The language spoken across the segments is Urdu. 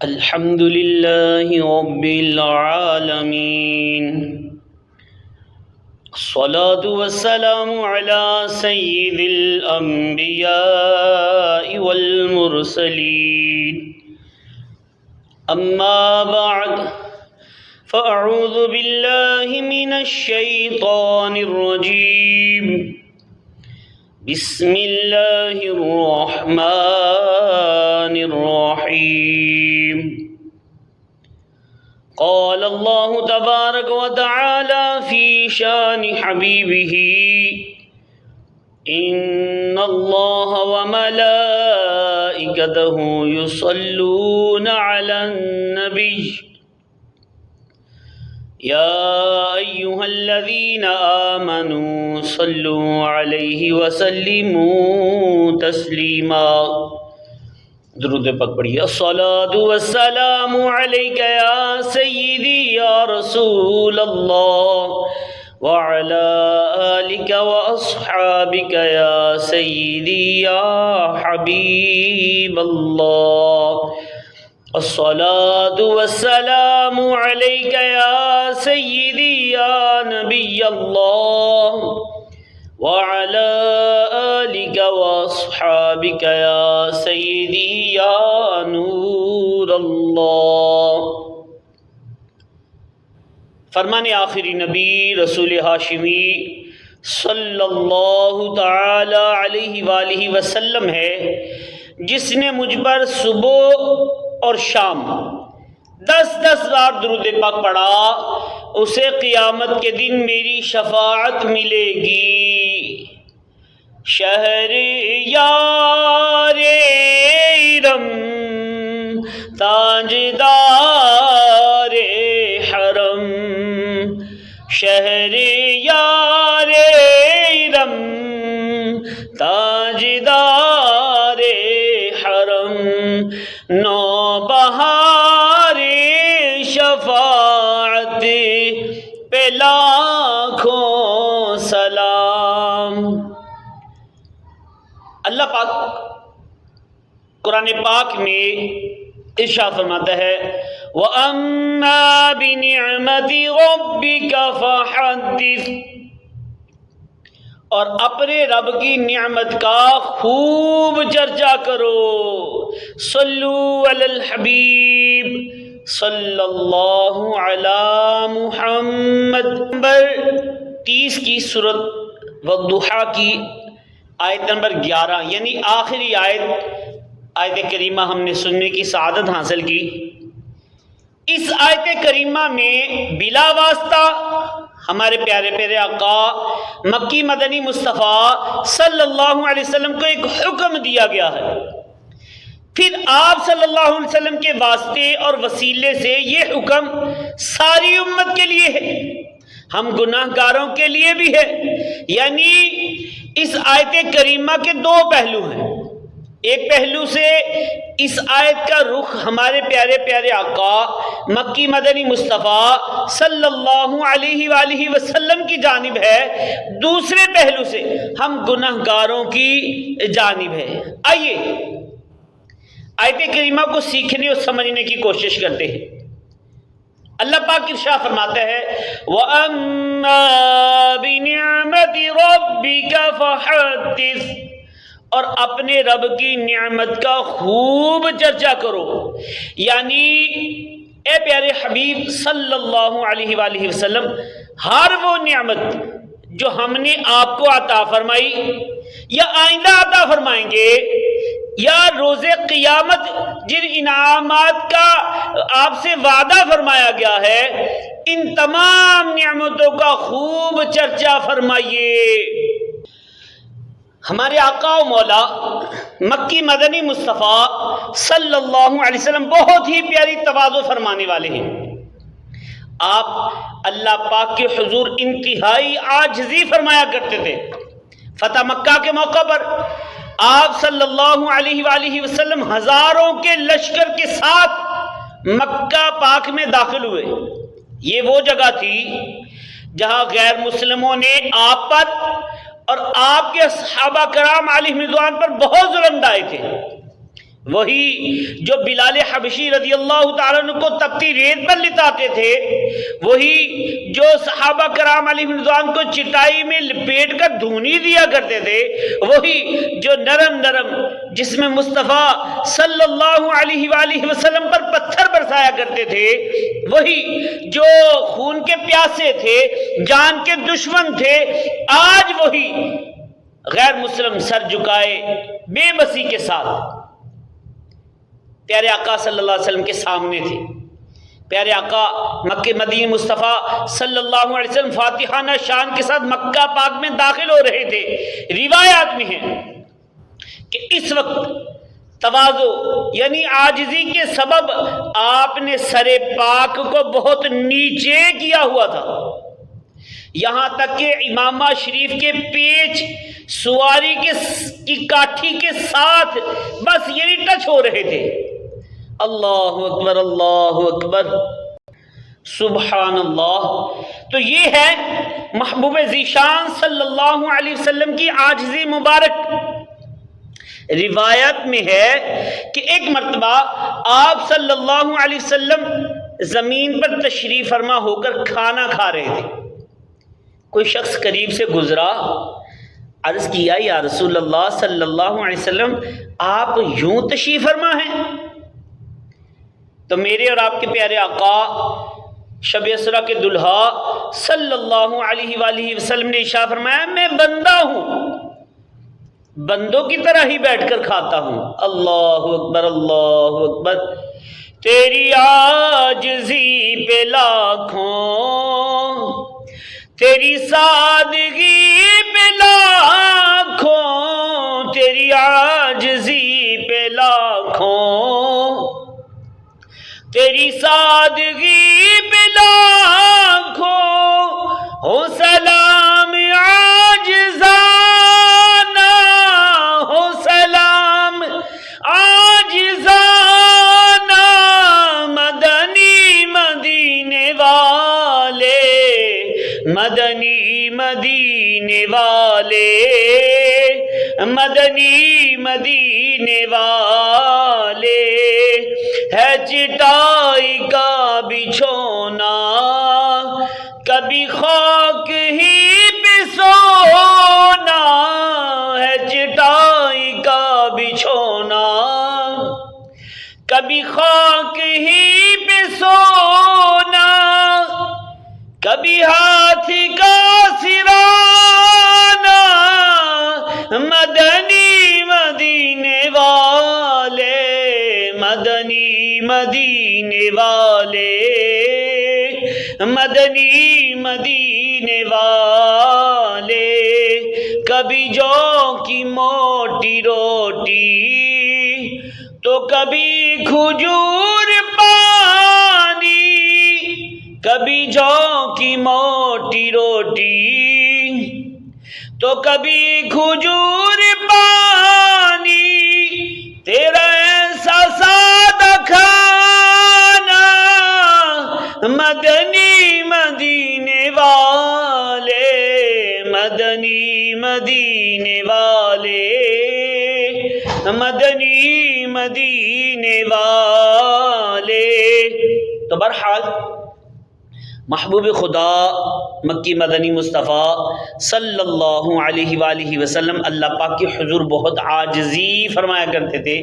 الحمد لله رب العالمين، الصلاة والسلام على سيد الأنبياء والمرسلين. أما بعد، فأعوذ بالله من الشيطان الرجيم. بسم الله الرحمن الرحيم. قال الله تبارك وتعالى في شان حبيبه: إن الله وملائكته يصلون على النبي يا أيها الذين آمنوا صلوا عليه وسلموا تسليما. درود پاک پڑھیے. الصلاة والسلام عليك يا سيدي يا رسول الله وعلى آلك وأصحابك يا سيدي يا حبيب الله. الصلاة والسلام عليك يا سيدي يا نبي الله وعلى آلك وأصحابك يا سيدي يا نور الله. فرمان آخری نبی رسول ہاشمی صلی اللہ تعالی علیہ وآلہ وسلم ہے، جس نے مجھ پر صبح اور شام 10 بار درود پاک پڑھا، اسے قیامت کے دن میری شفاعت ملے گی. شہر یار رم تاجدار حرم، شہر یار رم تاجدار حرم، نو بہار شفاعت پہ لاکھوں سلام. اللہ پاک قرآن پاک میں ارشاد فرماتا ہے: وَأَمَّا بِنِعْمَةِ رَبِّكَ فَحَدِّثْ، اور اپنے رب کی نعمت کا خوب چرچا کرو. صلو علی الحبیب صلی اللہ علی محمد. نمبر 30 کی سورۃ والضحیٰ کی آیت نمبر 11 یعنی آخری آیت کریمہ ہم نے سننے کی سعادت حاصل کی. اس آیت کریمہ میں بلا واسطہ ہمارے پیارے پیارے آقا مکی مدنی مصطفیٰ صلی اللہ علیہ وسلم کو ایک حکم دیا گیا ہے. پھر آپ صلی اللہ علیہ وسلم کے واسطے اور وسیلے سے یہ حکم ساری امت کے لیے ہے، ہم گناہ گاروں کے لیے بھی ہے. یعنی اس آیت کریمہ کے 2 پہلو ہیں. ایک پہلو سے اس آیت کا رخ ہمارے پیارے پیارے آقا مکی مدنی مصطفیٰ صلی اللہ علیہ وآلہ وسلم کی جانب ہے، دوسرے پہلو سے ہم گناہ گاروں کی جانب ہے. آئیے آیت کریمہ کو سیکھنے اور سمجھنے کی کوشش کرتے ہیں. اللہ پاک ارشاد فرماتا ہے: وَأَمَّا بِنِعْمَةِ رَبِّكَ فَحَدِّثْ، اور اپنے رب کی نعمت کا خوب چرچا کرو. یعنی اے پیارے حبیب صلی اللہ علیہ وآلہ وسلم، ہر وہ نعمت جو ہم نے آپ کو عطا فرمائی یا آئندہ عطا فرمائیں گے، یا روز قیامت جن انعامات کا آپ سے وعدہ فرمایا گیا ہے، ان تمام نعمتوں کا خوب چرچا فرمائیے. ہمارے آقا و مولا مکی مدنی مصطفیٰ صلی اللہ علیہ وسلم بہت ہی پیاری تواضع فرمانے والے ہیں. آپ اللہ پاک کے حضور انتہائی عاجزی فرمایا کرتے تھے. فتح مکہ کے موقع پر آپ صلی اللہ علیہ وآلہ وسلم ہزاروں کے لشکر کے ساتھ مکہ پاک میں داخل ہوئے. یہ وہ جگہ تھی جہاں غیر مسلموں نے آپ پر اور آپ کے صحابہ کرام علیہ رضوان پر بہت ظلم ڈھائے تھے. وہی جو بلال حبشی رضی اللہ تعالیٰ عنہ کو تپتی ریت پر لٹاتے تھے، وہی جو صحابہ کرام علیہم رضوان کو چٹائی میں لپیٹ کر دھونی دیا کرتے تھے، وہی جو نرم نرم جسم مصطفیٰ صلی اللہ علیہ وآلہ وسلم پر پتھر برسایا کرتے تھے، وہی جو خون کے پیاسے تھے، جان کے دشمن تھے، آج وہی غیر مسلم سر جھکائے بے بسی کے ساتھ پیارے آقا صلی اللہ علیہ وسلم کے سامنے تھے۔ پیارے آقا مکہ مدینہ مصطفیٰ صلی اللہ علیہ وسلم فاتحانہ شان کے ساتھ مکہ پاک میں داخل ہو رہے تھے۔ روایات میں ہے کہ اس وقت تواضع یعنی عاجزی کے سبب آپ نے سر پاک کو بہت نیچے کیا ہوا تھا، یہاں تک کہ امامہ شریف کے پیچ سواری کی کاٹھی کے ساتھ بس یعنی ٹچ ہو رہے تھے۔ اللہ اکبر اللہ اکبر سبحان اللہ۔ تو یہ ہے محبوب ذیشان صلی اللہ علیہ وسلم کی عاجزی مبارک۔ روایت میں ہے کہ ایک مرتبہ آپ صلی اللہ علیہ وسلم زمین پر تشریف فرما ہو کر کھانا کھا رہے تھے، کوئی شخص قریب سے گزرا، عرض کیا یا رسول اللہ صلی اللہ علیہ وسلم آپ یوں تشریف فرما ہیں؟ تو میرے اور آپ کے پیارے آقا شب اسرا کے دلہا صلی اللہ علیہ وآلہ وسلم نے ارشاد فرمایا میں بندہ ہوں، بندوں کی طرح ہی بیٹھ کر کھاتا ہوں۔ اللہ اکبر اللہ اکبر۔ تیری عاجزی پہ لاکھوں، تیری سادگی پہ لاکھوں، تیری عاجزی پہ لاکھوں، تیری سادگی پہ لاکھوں، ہو سلام عاجزانہ، ہو سلام عاجزانہ، مدنی مدینے والے، مدنی مدینے والے، مدنی مدینے والے، ہے چٹائی کا بچھونا کبھی خاک ہی پہ سونا، ہے چٹائی کا بچھونا کبھی خاک ہی پہ سونا، کبھی ہاتھ کا سرانا، مدنی مدینے والے، مدنی مدینے والے، مدنی مدینے والے، کبھی جو کی موٹی روٹی تو کبھی کھجور پانی، کبھی جو کی موٹی روٹی تو کبھی کھجور پانی، تیرا ایسا سادہ کھانا، مدنی مدینے والے، مدنی مدینے والے، مدنی مدینے والے۔ تو بہرحال محبوب خدا مکی مدنی مصطفیٰ صلی اللہ علیہ وآلہ وسلم اللہ پاک کے حضور بہت عاجزی فرمایا کرتے تھے،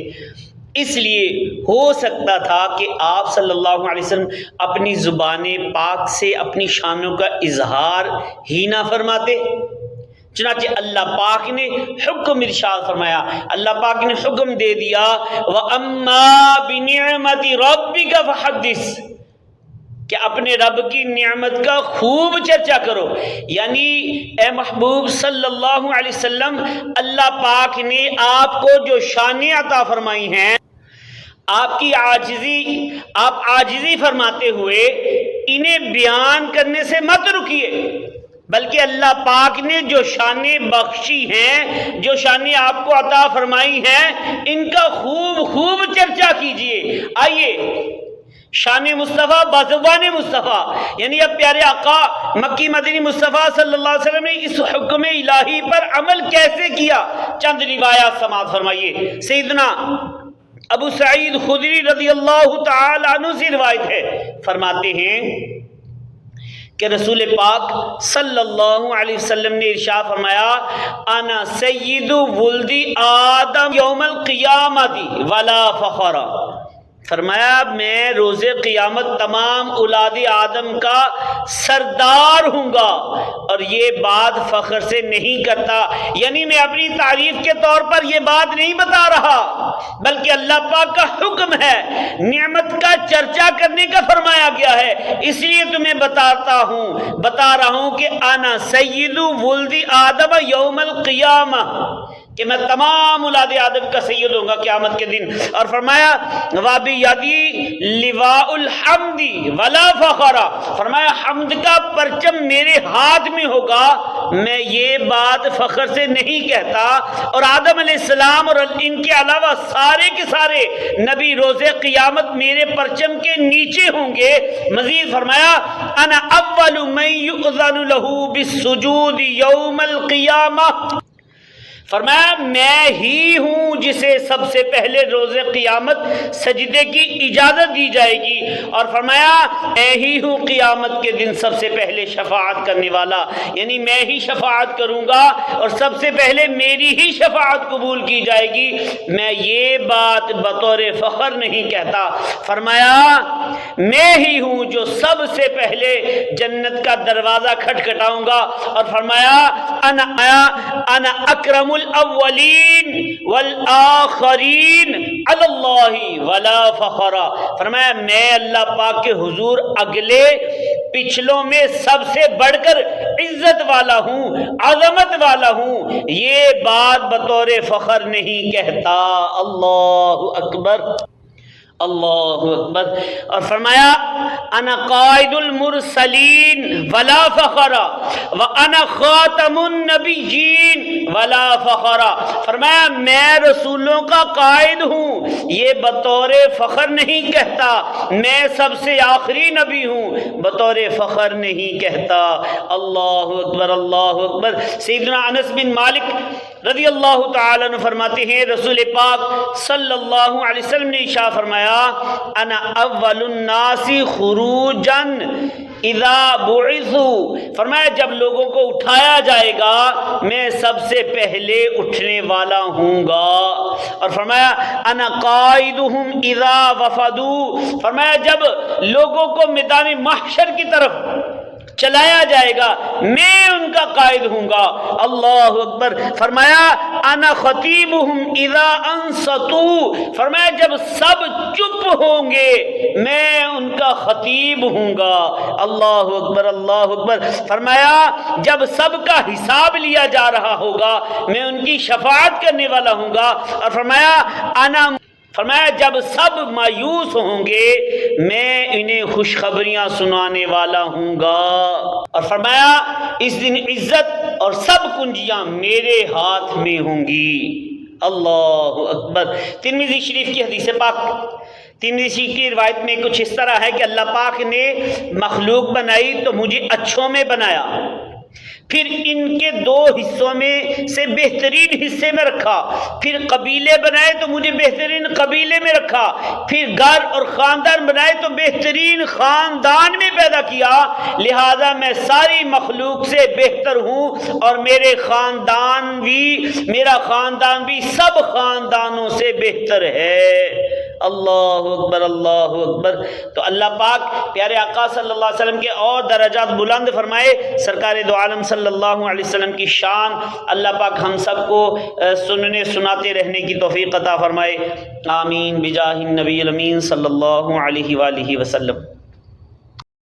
اس لیے ہو سکتا تھا کہ آپ صلی اللہ علیہ وسلم اپنی زبان پاک سے اپنی شانوں کا اظہار ہی نہ فرماتے، چنانچہ اللہ پاک نے حکم ارشاد فرمایا، اللہ پاک نے حکم دے دیا وَأَمَّا بِنِعْمَةِ رَبِّكَ فَحَدِّثْ، کہ اپنے رب کی نعمت کا خوب چرچا کرو۔ یعنی اے محبوب صلی اللہ علیہ وسلم، اللہ پاک نے آپ کو جو شانیں عطا فرمائی ہیں، آپ کی عاجزی، آپ عاجزی فرماتے ہوئے انہیں بیان کرنے سے مت رکیے، بلکہ اللہ پاک نے جو شانیں بخشی ہیں، جو شانیں آپ کو عطا فرمائی ہیں، ان کا خوب خوب چرچا کیجئے۔ آئیے شان مصطفیٰ بازبان مصطفیٰ، یعنی اب پیارے آقا مکی مدنی مصطفیٰ صلی اللہ علیہ وسلم نے اس حکم الہی پر عمل کیسے کیا، چند روایات سماعت فرمائیے۔ سیدنا ابو سعید خدری رضی اللہ تعالی عنہ سے روایت ہے، فرماتے ہیں کہ رسول پاک صلی اللہ علیہ وسلم نے ارشاد فرمایا، انا سید ولد آدم یوم القیامت ولا فخر، فرمایا میں روز قیامت تمام اولاد آدم کا سردار ہوں گا، اور یہ بات فخر سے نہیں کرتا، یعنی میں اپنی تعریف کے طور پر یہ بات نہیں بتا رہا، بلکہ اللہ پاک کا حکم ہے، نعمت کا چرچا کرنے کا فرمایا گیا ہے، اس لیے تمہیں بتا رہا ہوں کہ انا سید ولد آدم یوم القیامہ، کہ میں تمام اولاد آدم کا سید ہوں گا قیامت کے دن، اور فرمایا وَبِيَدِي لِوَاءُ الْحَمْدِ وَلَا فَخَرَ، فرمایا حمد کا پرچم میرے ہاتھ میں ہوگا، میں یہ بات فخر سے نہیں کہتا، اور آدم علیہ السلام اور ان کے علاوہ سارے کے سارے نبی روز قیامت میرے پرچم کے نیچے ہوں گے۔ مزید فرمایا انا اول من یؤذن له بالسجود یوم القیامہ، فرمایا میں ہی ہوں جسے سب سے پہلے روز قیامت سجدے کی اجازت دی جائے گی، اور فرمایا میں ہی ہوں قیامت کے دن سب سے پہلے شفاعت کرنے والا، یعنی میں ہی شفاعت کروں گا اور سب سے پہلے میری ہی شفاعت قبول کی جائے گی، میں یہ بات بطور فخر نہیں کہتا، فرمایا میں ہی ہوں جو سب سے پہلے جنت کا دروازہ کھٹکھٹاؤں گا، اور فرمایا انا اکرم الاولین والآخرین علی اللہ ولا فخر، فرمایا میں اللہ پاک کے حضور اگلے پچھلوں میں سب سے بڑھ کر عزت والا ہوں، عظمت والا ہوں، یہ بات بطور فخر نہیں کہتا۔ اللہ اکبر، اللہ اکبر، اور فرمایا انا قائد المرسلین ولا فخر وانا خاتم النبیین ولا فخر، فرمایا میں رسولوں کا قائد ہوں، یہ بطور فخر نہیں کہتا، میں سب سے آخری نبی ہوں، بطور فخر نہیں کہتا۔ اللہ اکبر، اللہ اکبر۔ سیدنا انس بن مالک رضی اللہ تعالیٰ عنہ فرماتے ہیں رسول پاک صلی اللہ علیہ وسلم نے ارشاد فرمایا انا اول الناس خروجا اذا بعثوا، فرمایا جب لوگوں کو اٹھایا جائے گا میں سب سے پہلے اٹھنے والا ہوں گا، اور فرمایا انا قائدہم اذا وفدوا، فرمایا جب لوگوں کو میدان محشر کی طرف چلایا جائے گا میں ان کا قائد ہوں گا۔ اللہ اکبر، فرمایا انا خطیبہم اذا انصتوا، فرمایا جب سب چپ ہوں گے میں ان کا خطیب ہوں گا۔ اللہ اکبر، اللہ اکبر، فرمایا جب سب کا حساب لیا جا رہا ہوگا میں ان کی شفاعت کرنے والا ہوں گا، اور فرمایا جب سب مایوس ہوں گے میں انہیں خوشخبریاں سنانے والا ہوں گا، اور فرمایا اس دن عزت اور سب کنجیاں میرے ہاتھ میں ہوں گی۔ اللہ اکبر۔ ترمذی شریف کی حدیث پاک، ترمذی شریف کی روایت میں کچھ اس طرح ہے کہ اللہ پاک نے مخلوق بنائی تو مجھے اچھوں میں بنایا، پھر ان کے دو حصوں میں سے بہترین حصے میں رکھا، پھر قبیلے بنائے تو مجھے بہترین قبیلے میں رکھا، پھر گھر اور خاندان بنائے تو بہترین خاندان میں پیدا کیا، لہذا میں ساری مخلوق سے بہتر ہوں، اور میرا خاندان بھی سب خاندانوں سے بہتر ہے۔ اللہ اکبر، اللہ اکبر۔ تو اللہ پاک پیارے آقا صلی اللہ علیہ وسلم کے اور درجات بلند فرمائے، سرکار دو عالم صلی اللہ علیہ وسلم کی شان اللہ پاک ہم سب کو سننے سناتے رہنے کی توفیق عطا فرمائے، آمین بجاہ النبی الامین صلی اللہ علیہ وآلہ وسلم۔